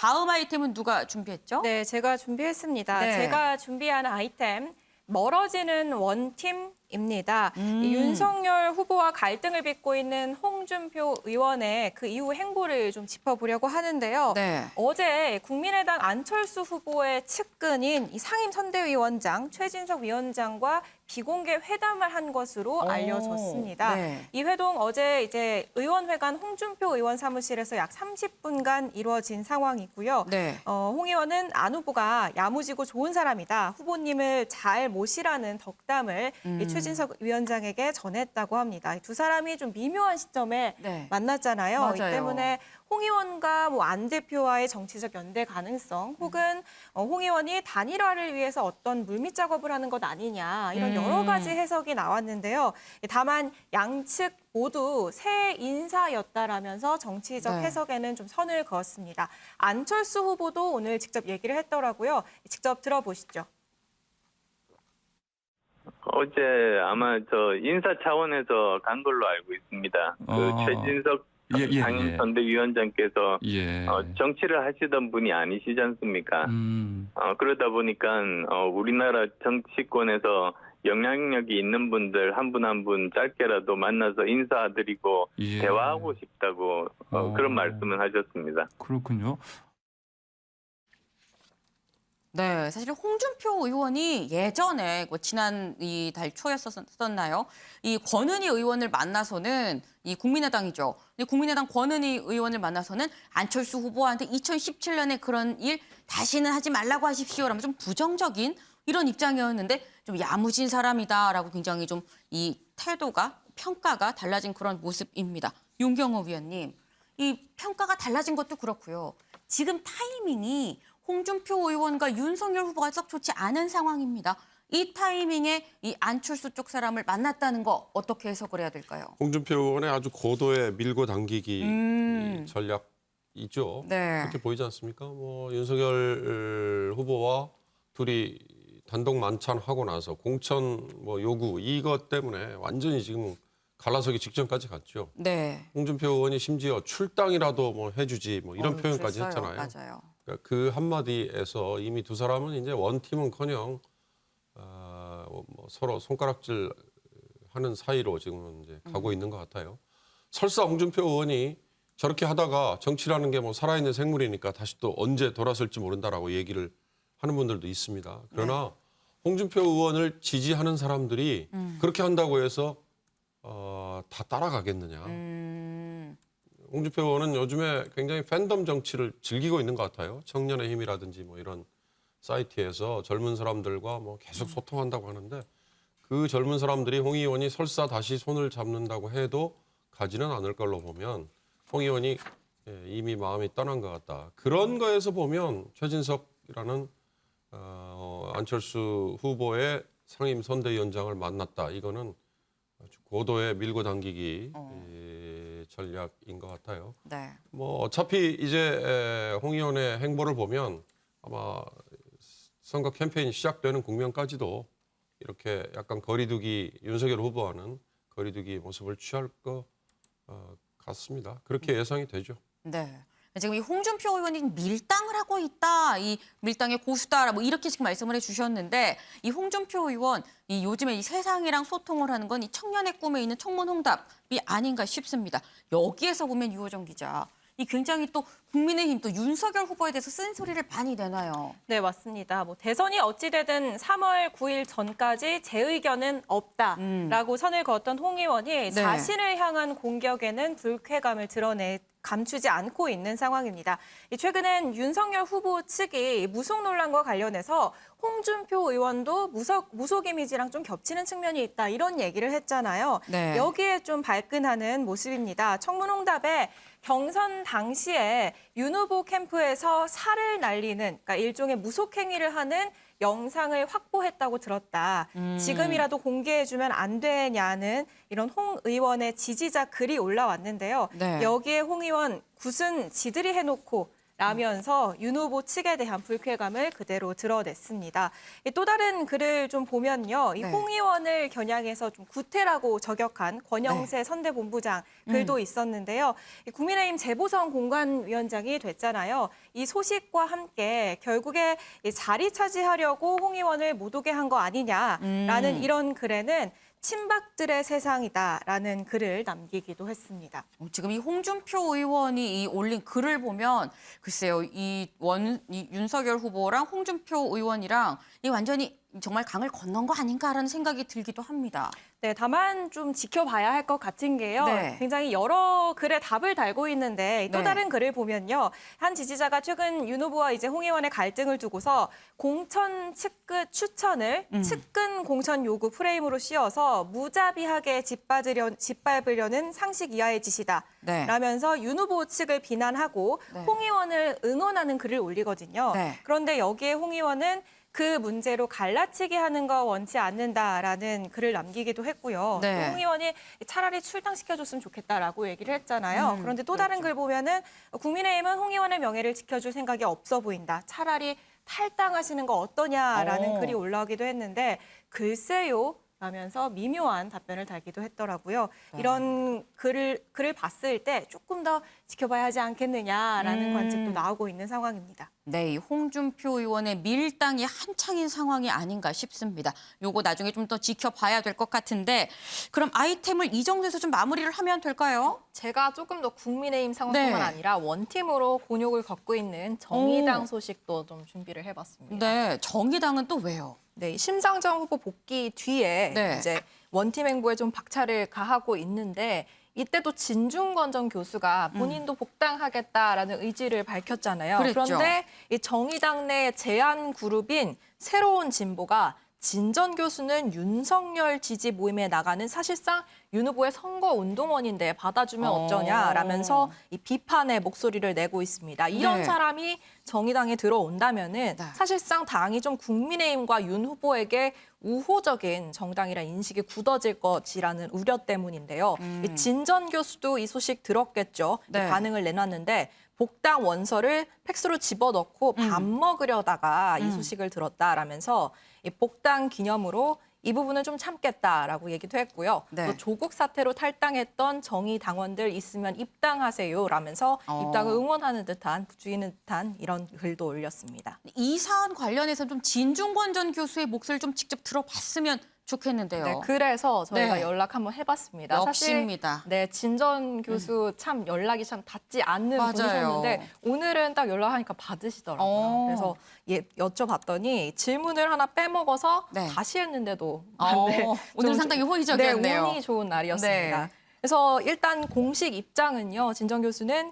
다음 아이템은 누가 준비했죠? 네, 제가 준비했습니다. 네. 제가 준비한 아이템, 멀어지는 원팀입니다. 이 윤석열 후보와 갈등을 빚고 있는 홍준표 의원의 그 이후 행보를 좀 짚어보려고 하는데요. 네. 어제 국민의당 안철수 후보의 측근인 이 상임선대위원장 최진석 위원장과 비공개 회담을 한 것으로 알려졌습니다. 네. 이 회동 어제 이제 의원회관 홍준표 의원 사무실에서 약 30분간 이루어진 상황이고요. 네. 홍 의원은 안 후보가 야무지고 좋은 사람이다. 후보님을 잘 모시라는 덕담을 이 최진석 위원장에게 전했다고 합니다. 이 두 사람이 좀 미묘한 시점에 네. 만났잖아요. 맞아요. 이 때문에 홍 의원과 안 대표와의 정치적 연대 가능성 혹은 홍 의원이 단일화를 위해서 어떤 물밑 작업을 하는 것 아니냐 이런 여러 가지 해석이 나왔는데요. 다만 양측 모두 새 인사였다라면서 정치적 네. 해석에는 좀 선을 그었습니다. 안철수 후보도 오늘 직접 얘기를 했더라고요. 직접 들어보시죠. 어제 아마 저 인사 차원에서 간 걸로 알고 있습니다. 그 최진석 상임선대위원장께서 정치를 하시던 분이 아니시지 않습니까? 그러다 보니까 우리나라 정치권에서 영향력이 있는 분들 한 분 한 분 짧게라도 만나서 인사드리고 대화하고 싶다고 그런 말씀을 하셨습니다. 그렇군요. 네, 사실 홍준표 의원이 예전에 지난 이 달 초였었나요? 이 권은희 의원을 만나서는 이 국민의당이죠. 근데 국민의당 권은희 의원을 만나서는 안철수 후보한테 2017년에 그런 일 다시는 하지 말라고 하십시오라면 좀 부정적인 이런 입장이었는데 좀 야무진 사람이다라고 굉장히 좀 이 태도가 평가가 달라진 그런 모습입니다. 윤경호 위원님, 이 평가가 달라진 것도 그렇고요. 지금 타이밍이 홍준표 의원과 윤석열 후보가 썩 좋지 않은 상황입니다. 이 타이밍에 이 안철수 쪽 사람을 만났다는 거 어떻게 해석을 해야 될까요? 홍준표 의원의 아주 고도의 밀고 당기기 전략이죠. 네. 그렇게 보이지 않습니까? 뭐 윤석열 후보와 둘이 단독 만찬하고 나서 공천 뭐 요구 이것 때문에 완전히 지금 갈라서기 직전까지 갔죠. 네. 홍준표 의원이 심지어 출당이라도 뭐 해주지 뭐 이런 표현까지 그랬어요. 했잖아요. 맞아요. 그러니까 그 한마디에서 이미 두 사람은 이제 원팀은커녕 뭐 서로 손가락질 하는 사이로 지금은 이제 가고 있는 것 같아요. 설사 홍준표 의원이 저렇게 하다가 정치라는 게 뭐 살아있는 생물이니까 다시 또 언제 돌아설지 모른다라고 얘기를 하는 분들도 있습니다. 그러나 홍준표 의원을 지지하는 사람들이 그렇게 한다고 해서 다 따라가겠느냐. 홍준표 의원은 요즘에 굉장히 팬덤 정치를 즐기고 있는 것 같아요. 청년의 힘이라든지 뭐 이런 사이트에서 젊은 사람들과 뭐 계속 소통한다고 하는데 그 젊은 사람들이 홍 의원이 설사 다시 손을 잡는다고 해도 가지는 않을 걸로 보면 홍 의원이 이미 마음이 떠난 것 같다. 그런 거에서 보면 최진석이라는 안철수 후보의 상임 선대위원장을 만났다. 이거는 아주 고도의 밀고 당기기 전략인 것 같아요. 네. 뭐 어차피 이제 홍 의원의 행보를 보면 아마 선거 캠페인 시작되는 국면까지도 이렇게 약간 거리두기 윤석열 후보와는 거리두기 모습을 취할 것 같습니다. 그렇게 예상이 되죠. 네. 지금 이 홍준표 의원이 밀당을 하고 있다, 이 밀당의 고수다, 뭐 이렇게 지금 말씀을 해주셨는데 이 홍준표 의원 이 요즘에 이 세상이랑 소통을 하는 건 이 청년의 꿈에 있는 청문홍답이 아닌가 싶습니다. 여기에서 보면 유호정 기자, 이 굉장히 또 국민의힘 또 윤석열 후보에 대해서 쓴소리를 많이 내놔요. 네, 맞습니다. 뭐 대선이 어찌되든 3월 9일 전까지 제 의견은 없다라고 선을 그었던 홍 의원이 자신을 향한 공격에는 불쾌감을 감추지 않고 있는 상황입니다. 최근엔 윤석열 후보 측이 무속 논란과 관련해서 홍준표 의원도 무속 이미지랑 좀 겹치는 측면이 있다 이런 얘기를 했잖아요. 네. 여기에 좀 발끈하는 모습입니다. 청문홍답에 경선 당시에 윤 후보 캠프에서 살을 날리는 그러니까 일종의 무속 행위를 하는 영상을 확보했다고 들었다. 지금이라도 공개해주면 안 되냐는 이런 홍 의원의 지지자 글이 올라왔는데요. 네. 여기에 홍 의원 굿은 지들이 해놓고 라면서 윤 후보 측에 대한 불쾌감을 그대로 드러냈습니다. 또 다른 글을 좀 보면요. 이 네. 홍 의원을 겨냥해서 좀 구태라고 저격한 권영세 선대본부장 글도 있었는데요. 이 국민의힘 재보선 공관위원장이 됐잖아요. 이 소식과 함께 결국에 이 자리 차지하려고 홍 의원을 못 오게 한 거 아니냐라는 이런 글에는 친박들의 세상이다라는 글을 남기기도 했습니다. 지금 이 홍준표 의원이 이 올린 글을 보면 글쎄요, 이 윤석열 후보랑 홍준표 의원이랑 이 완전히 정말 강을 건넌 거 아닌가라는 생각이 들기도 합니다. 네, 다만 좀 지켜봐야 할 것 같은 게요. 네. 굉장히 여러 글에 답을 달고 있는데 또 네. 다른 글을 보면요. 한 지지자가 최근 윤 후보와 이제 홍 의원의 갈등을 두고서 공천 측근 추천을 측근 공천 요구 프레임으로 씌워서 무자비하게 짓밟으려는 상식 이하의 짓이다. 네. 라면서 윤 후보 측을 비난하고 네. 홍 의원을 응원하는 글을 올리거든요. 네. 그런데 여기에 홍 의원은 그 문제로 갈라치기 하는 거 원치 않는다라는 글을 남기기도 했고요. 네. 또 홍 의원이 차라리 출당시켜줬으면 좋겠다라고 얘기를 했잖아요. 그런데 또 다른 글 보면은 국민의힘은 홍 의원의 명예를 지켜줄 생각이 없어 보인다. 차라리 탈당하시는 거 어떠냐라는 글이 올라오기도 했는데 글쎄요. 라면서 미묘한 답변을 달기도 했더라고요. 이런 글을 봤을 때 조금 더 지켜봐야 하지 않겠느냐라는 관측도 나오고 있는 상황입니다. 네, 이 홍준표 의원의 밀당이 한창인 상황이 아닌가 싶습니다. 요거 나중에 좀 더 지켜봐야 될 것 같은데 그럼 아이템을 이 정도에서 좀 마무리를 하면 될까요? 제가 조금 더 국민의힘 상황뿐만 네. 아니라 원팀으로 곤욕을 겪고 있는 정의당 소식도 좀 준비를 해봤습니다. 네, 정의당은 또 왜요? 네, 심상정 후보 복귀 뒤에 네. 이제 원팀 행보에 좀 박차를 가하고 있는데 이때도 진중권 전 교수가 본인도 복당하겠다라는 의지를 밝혔잖아요. 그랬죠. 그런데 이 정의당 내 제안 그룹인 새로운 진보가 진 전 교수는 윤석열 지지 모임에 나가는 사실상 윤 후보의 선거 운동원인데 받아주면 어쩌냐라면서 이 비판의 목소리를 내고 있습니다. 이런 네. 사람이 정의당에 들어온다면은 네. 사실상 당이 좀 국민의힘과 윤 후보에게 우호적인 정당이라 인식이 굳어질 것이라는 우려 때문인데요. 이 진 전 교수도 이 소식 들었겠죠. 네. 반응을 내놨는데 복당 원서를 팩스로 집어넣고 밥 먹으려다가 이 소식을 들었다라면서 이 복당 기념으로 이 부분은 좀 참겠다라고 얘기도 했고요. 네. 또 조국 사태로 탈당했던 정의 당원들 있으면 입당하세요라면서 입당을 응원하는 듯한 부추기는 듯한 이런 글도 올렸습니다. 이 사안 관련해서 좀 진중권 전 교수의 목소리를 좀 직접 들어봤으면 좋겠는데요. 네, 그래서 저희가 네. 연락 한번 해봤습니다. 역시입니다. 사실 네, 진 전 교수 참 연락이 참 닿지 않는 맞아요. 분이셨는데 오늘은 딱 연락하니까 받으시더라고요. 그래서 여쭤봤더니 질문을 하나 빼먹어서 네. 다시 했는데도 오늘 좀 상당히 호의적이었네요. 네, 운이 좋은 날이었습니다. 네. 그래서 일단 공식 입장은요. 진 전 교수는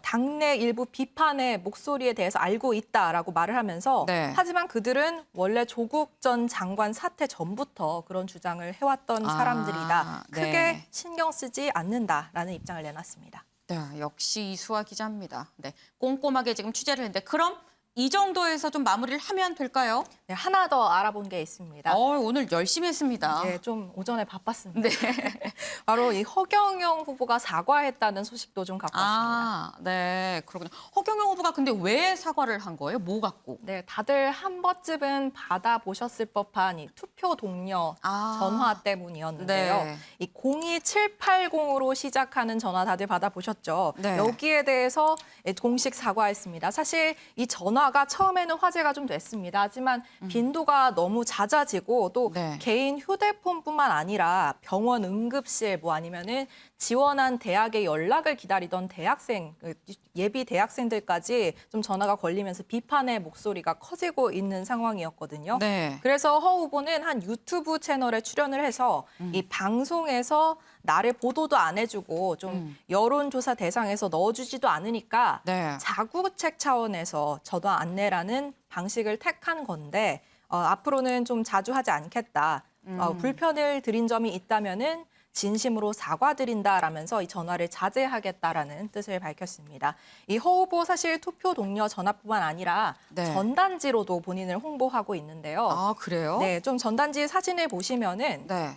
당내 일부 비판의 목소리에 대해서 알고 있다라고 말을 하면서 네. 하지만 그들은 원래 조국 전 장관 사태 전부터 그런 주장을 해왔던 사람들이다. 네. 크게 신경 쓰지 않는다라는 입장을 내놨습니다. 네, 역시 이수아 기자입니다. 네, 꼼꼼하게 지금 취재를 했는데 그럼 이 정도에서 좀 마무리를 하면 될까요? 네, 하나 더 알아본 게 있습니다. 오늘 열심히 했습니다. 네, 좀 오전에 바빴습니다. 네. 바로 이 허경영 후보가 사과했다는 소식도 좀 갖고 왔습니다. 네, 그렇군요. 허경영 후보가 근데 왜 사과를 한 거예요? 뭐 갖고? 네, 다들 한 번쯤은 받아보셨을 법한 이 투표 동료 전화 때문이었는데요. 네. 이 02780으로 시작하는 전화 다들 받아보셨죠? 네. 여기에 대해서 공식 사과했습니다. 사실 이 전화가 처음에는 화제가 좀 됐습니다. 하지만 빈도가 너무 잦아지고 또 네. 개인 휴대폰뿐만 아니라 병원 응급실 뭐 아니면은 지원한 대학의 연락을 기다리던 대학생, 예비 대학생들까지 좀 전화가 걸리면서 비판의 목소리가 커지고 있는 상황이었거든요. 네. 그래서 허 후보는 한 유튜브 채널에 출연을 해서 이 방송에서 나를 보도도 안 해주고 좀 여론조사 대상에서 넣어주지도 않으니까 네. 자구책 차원에서 전화 안내라는 방식을 택한 건데 앞으로는 좀 자주 하지 않겠다. 불편을 드린 점이 있다면은 진심으로 사과드린다라면서 이 전화를 자제하겠다라는 뜻을 밝혔습니다. 이 허 후보 사실 투표 동료 전화뿐만 아니라 네. 전단지로도 본인을 홍보하고 있는데요. 아, 그래요? 네, 좀 전단지 사진을 보시면은 네.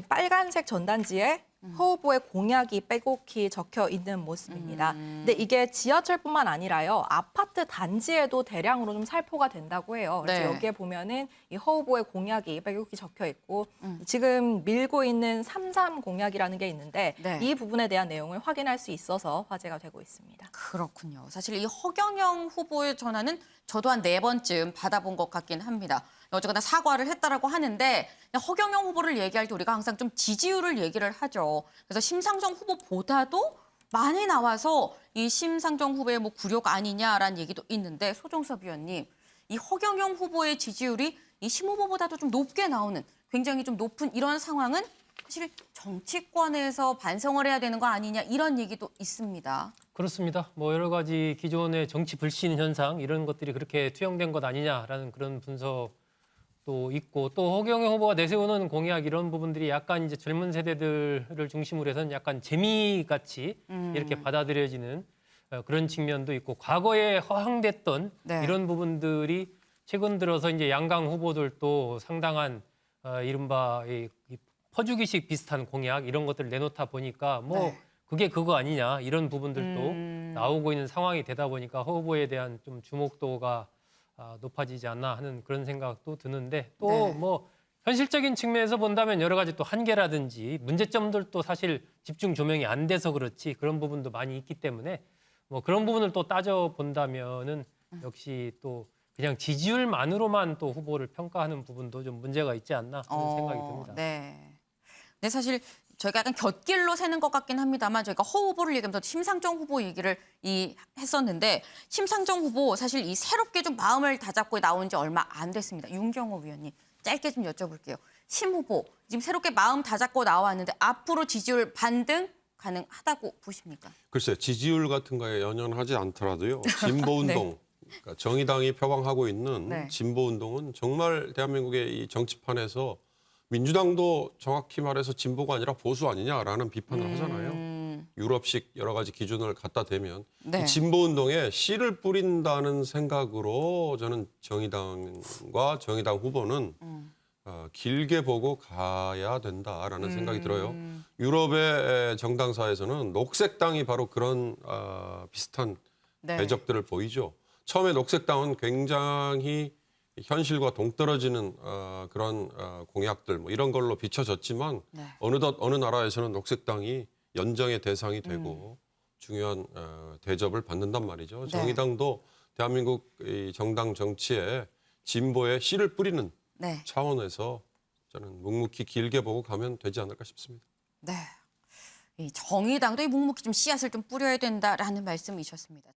빨간색 전단지에 허 후보의 공약이 빼곡히 적혀 있는 모습입니다. 근데 이게 지하철뿐만 아니라요. 아파트 단지에도 대량으로 좀 살포가 된다고 해요. 그래서 네. 여기에 보면은 이 허 후보의 공약이 빼곡히 적혀 있고 지금 밀고 있는 3.3 공약이라는 게 있는데 네. 이 부분에 대한 내용을 확인할 수 있어서 화제가 되고 있습니다. 그렇군요. 사실 이 허경영 후보의 전화는 저도 한 4번쯤 받아본 것 같긴 합니다. 어쨌거나 사과를 했다라고 하는데 허경영 후보를 얘기할 때 우리가 항상 좀 지지율을 얘기를 하죠. 그래서 심상정 후보보다도 많이 나와서 이 심상정 후보의 뭐 굴욕 아니냐라는 얘기도 있는데 소종섭 위원님, 이 허경영 후보의 지지율이 이 심 후보보다도 좀 높게 나오는 굉장히 좀 높은 이런 상황은 사실 정치권에서 반성을 해야 되는 거 아니냐 이런 얘기도 있습니다. 그렇습니다. 뭐 여러 가지 기존의 정치 불신 현상 이런 것들이 그렇게 투영된 것 아니냐라는 그런 분석도 있고 또 허경영 후보가 내세우는 공약 이런 부분들이 약간 이제 젊은 세대들을 중심으로 해서는 약간 재미같이 이렇게 받아들여지는 그런 측면도 있고 과거에 허황됐던 네. 이런 부분들이 최근 들어서 이제 양강 후보들도 상당한 이른바 이 퍼주기식 비슷한 공약 이런 것들을 내놓다 보니까 뭐 네. 그게 그거 아니냐 이런 부분들도 나오고 있는 상황이 되다 보니까 허 후보에 대한 좀 주목도가 높아지지 않나 하는 그런 생각도 드는데 또 네. 뭐 현실적인 측면에서 본다면 여러 가지 또 한계라든지 문제점들도 사실 집중 조명이 안 돼서 그렇지 그런 부분도 많이 있기 때문에 뭐 그런 부분을 또 따져 본다면은 역시 또 그냥 지지율만으로만 또 후보를 평가하는 부분도 좀 문제가 있지 않나 하는 생각이 듭니다. 네. 근데 사실 저희가 약간 곁길로 새는 것 같긴 합니다만 저희가 허 후보를 얘기하면서 심상정 후보 얘기를 했었는데 심상정 후보 사실 이 새롭게 좀 마음을 다잡고 나온 지 얼마 안 됐습니다. 윤경호 위원님 짧게 좀 여쭤볼게요. 심 후보 지금 새롭게 마음 다잡고 나왔는데 앞으로 지지율 반등 가능하다고 보십니까? 글쎄 지지율 같은 거에 연연하지 않더라도요. 진보운동, 그러니까 정의당이 표방하고 있는 네. 진보운동은 정말 대한민국의 이 정치판에서 민주당도 정확히 말해서 진보가 아니라 보수 아니냐라는 비판을 하잖아요. 유럽식 여러 가지 기준을 갖다 대면 네. 이 진보운동에 씨를 뿌린다는 생각으로 저는 정의당과 정의당 후보는 길게 보고 가야 된다라는 생각이 들어요. 유럽의 정당사에서는 녹색당이 바로 그런 비슷한 네. 궤적들을 보이죠. 처음에 녹색당은 굉장히 현실과 동떨어지는 그런 공약들 뭐 이런 걸로 비춰졌지만 네. 어느덧 어느 나라에서는 녹색당이 연정의 대상이 되고 중요한 대접을 받는단 말이죠. 네. 정의당도 대한민국 이 정당 정치에 진보의 씨를 뿌리는 네. 차원에서 저는 묵묵히 길게 보고 가면 되지 않을까 싶습니다. 네. 이 정의당도 이 묵묵히 좀 씨앗을 좀 뿌려야 된다라는 말씀이셨습니다.